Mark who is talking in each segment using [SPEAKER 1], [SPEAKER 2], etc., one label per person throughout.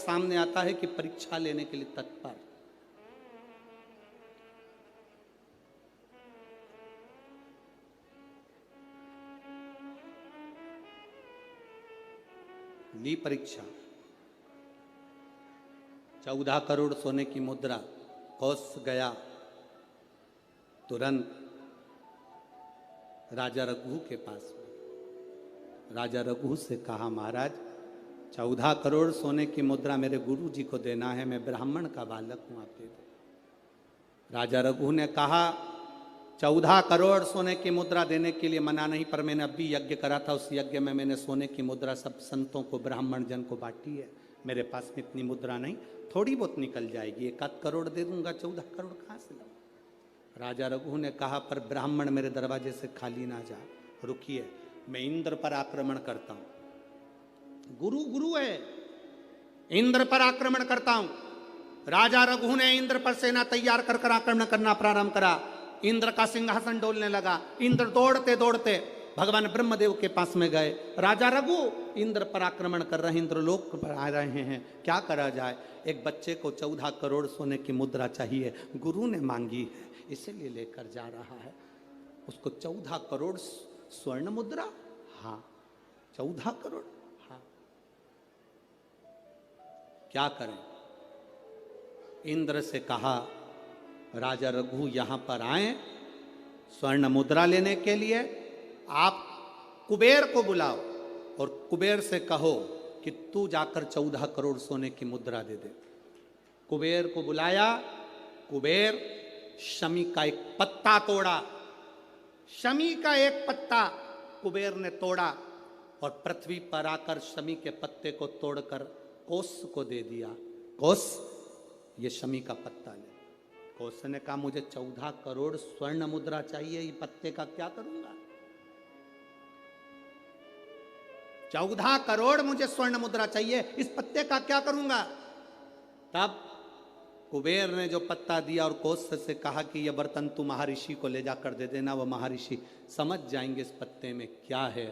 [SPEAKER 1] सामने आता है कि परीक्षा लेने के लिए तत्पर। ली परीक्षा, 14 करोड़ सोने की मुद्रा, कौश गया तुरंत राजा रघु के पास में। राजा रघु से कहा, महाराज 14 करोड़ सोने की मुद्रा मेरे गुरु जी को देना है, मैं ब्राह्मण का बालक हूं, आप दे दो। राजा रघु ने कहा, 14 करोड़ सोने की मुद्रा देने के लिए मना नहीं, पर मैंने अभी यज्ञ करा था, उस यज्ञ में मैंने सोने की मुद्रा सब संतों को, ब्राह्मण जन को बांटी है। मेरे पास में इतनी मुद्रा नहीं, थोड़ी बहुत निकल जाएगी, 1 करोड़ दे दूंगा, 14 करोड़ कहाँ से लाऊं? राजा रघु ने कहा, पर ब्राह्मण मेरे दरवाजे से खाली ना जा, रुकिए, मैं इंद्र पर आक्रमण करता हूं। गुरु गुरु है, इंद्र पर आक्रमण करता हूं। राजा रघु ने इंद्र पर सेना तैयार कर आक्रमण करना प्रारंभ करा। इंद्र का सिंहासन डोलने लगा। इंद्र दौड़ते दौड़ते भगवान ब्रह्मदेव के पास में गए। राजा रघु इंद्र पर आक्रमण कर रहे हैं, इंद्रलोक पर आ रहे हैं, क्या करा जाए? एक बच्चे को 14 करोड़ सोने की मुद्रा चाहिए, गुरु ने मांगी है, इसीलिए लेकर जा रहा है। उसको 14 करोड़ स्वर्ण मुद्रा, हाँ 14 करोड़, हाँ क्या करें? इंद्र से कहा, राजा रघु यहां पर आए स्वर्ण मुद्रा लेने के लिए, आप कुबेर को बुलाओ और कुबेर से कहो कि तू जाकर 14 करोड़ सोने की मुद्रा दे दे। कुबेर को बुलाया। कुबेर शमी का एक पत्ता तोड़ा। शमी का एक पत्ता कुबेर ने तोड़ा और पृथ्वी पर आकर शमी के पत्ते को तोड़कर कोस को दे दिया। कोस, ये शमी का पत्ता ले। कोस ने कहा, मुझे 14 करोड़ स्वर्ण मुद्रा चाहिए, ये पत्ते का क्या करूंगा? 14 करोड़ मुझे स्वर्ण मुद्रा चाहिए, इस पत्ते का क्या करूंगा? तब कुबेर ने जो पत्ता दिया और कोस से कहा कि यह बर्तन तू महर्षि को ले जाकर दे देना, वह महर्षि समझ जाएंगे इस पत्ते में क्या है।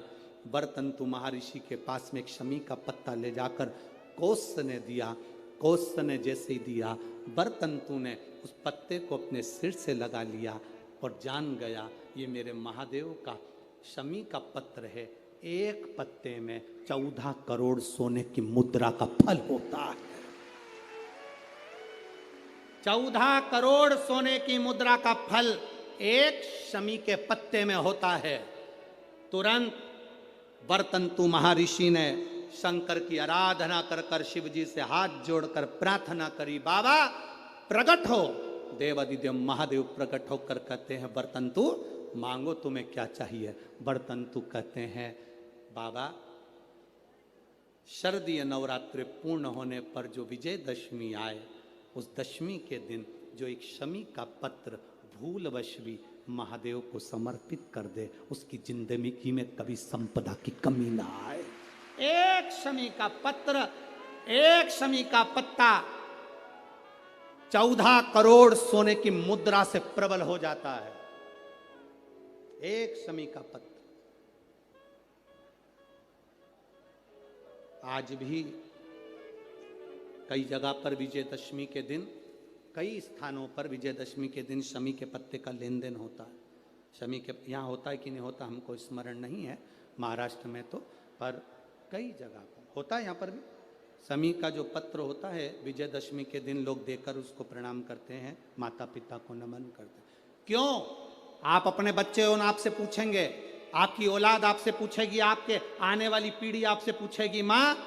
[SPEAKER 1] बर्तन तू महर्षि के पास में एक शमी का पत्ता ले जाकर कोस ने दिया। कोस ने जैसे ही दिया, बर्तन तू ने उस पत्ते को अपने सिर से लगा लिया और जान गया ये मेरे महादेव का शमी का पत्र है। एक पत्ते में 14 करोड़ सोने की मुद्रा का फल होता है। 14 करोड़ सोने की मुद्रा का फल एक शमी के पत्ते में होता है। तुरंत बर्तंतु महर्षि ने शंकर की आराधना कर कर शिव जी से हाथ जोड़कर प्रार्थना करी, बाबा प्रकट हो। देवादिदेव महादेव प्रकट होकर कहते हैं, बर्तंतु मांगो तुम्हें क्या चाहिए? बर्तंतु कहते हैं, बाबा शरदीय नवरात्रि पूर्ण होने पर जो विजयदशमी आए, उस दशमी के दिन जो एक शमी का पत्र भूलवश भी महादेव को समर्पित कर दे, उसकी जिंदगी में कभी संपदा की कमी ना आए। एक शमी का पत्र, एक शमी का पत्ता 14 करोड़ सोने की मुद्रा से प्रबल हो जाता है। एक शमी का पत्र। आज भी कई जगह पर विजयदशमी के दिन, कई स्थानों पर विजयदशमी के दिन शमी के पत्ते का लेन देन होता है। शमी के यहाँ होता है कि नहीं होता हमको स्मरण नहीं है, महाराष्ट्र में तो, पर कई जगह पर होता है। यहाँ पर भी शमी का जो पत्र होता है, विजयदशमी के दिन लोग देकर उसको प्रणाम करते हैं, माता पिता को नमन करते हैं। क्यों? आप अपने बच्चे हो, आपसे पूछेंगे, आपकी औलाद आपसे पूछेगी, आपके आने वाली पीढ़ी आपसे पूछेगी, माँ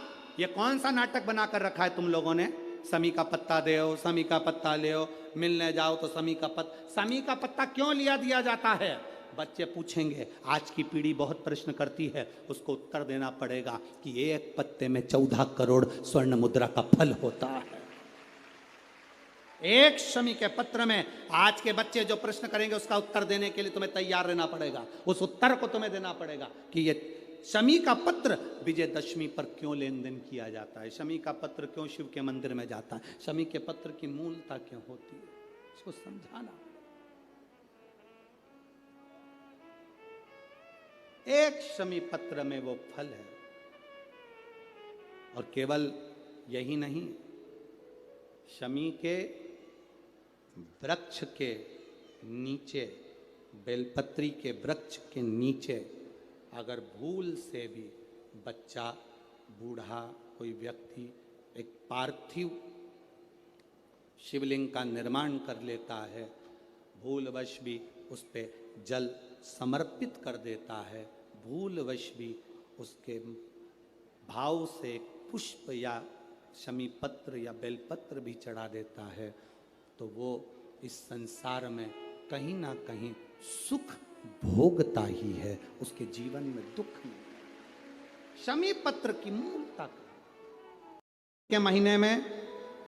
[SPEAKER 1] ये कौन सा नाटक बनाकर रखा है तुम लोगों ने? शमी का पत्ता दे, शमी का पत्ता ले, मिलने जाओ तो शमी का पत्ता क्यों लिया दिया जाता है? बच्चे पूछेंगे। आज की पीढ़ी बहुत प्रश्न करती है, उसको उत्तर देना पड़ेगा कि एक पत्ते में 14 करोड़ स्वर्ण मुद्रा का फल होता है। एक शमी के पत्र में आज के बच्चे जो प्रश्न करेंगे उसका उत्तर देने के लिए तुम्हें तैयार रहना पड़ेगा। उस उत्तर को तुम्हें देना पड़ेगा कि ये शमी का पत्र विजयदशमी पर क्यों लेन देन किया जाता है, शमी का पत्र क्यों शिव के मंदिर में जाता है, शमी के पत्र की मूलता क्यों होती है, इसको समझाना। एक शमी पत्र में वो फल है। और केवल यही नहीं, शमी के वृक्ष के नीचे, बेलपत्री के वृक्ष के नीचे अगर भूल से भी बच्चा, बूढ़ा, कोई व्यक्ति एक पार्थिव शिवलिंग का निर्माण कर लेता है, भूलवश भी उस पे जल समर्पित कर देता है, भूलवश भी उसके भाव से पुष्प या शमी पत्र या बेलपत्र भी चढ़ा देता है, तो वो इस संसार में कहीं ना कहीं सुख भोगता ही है, उसके जीवन में दुख नहीं। शमी पत्र की मूलता के महीने में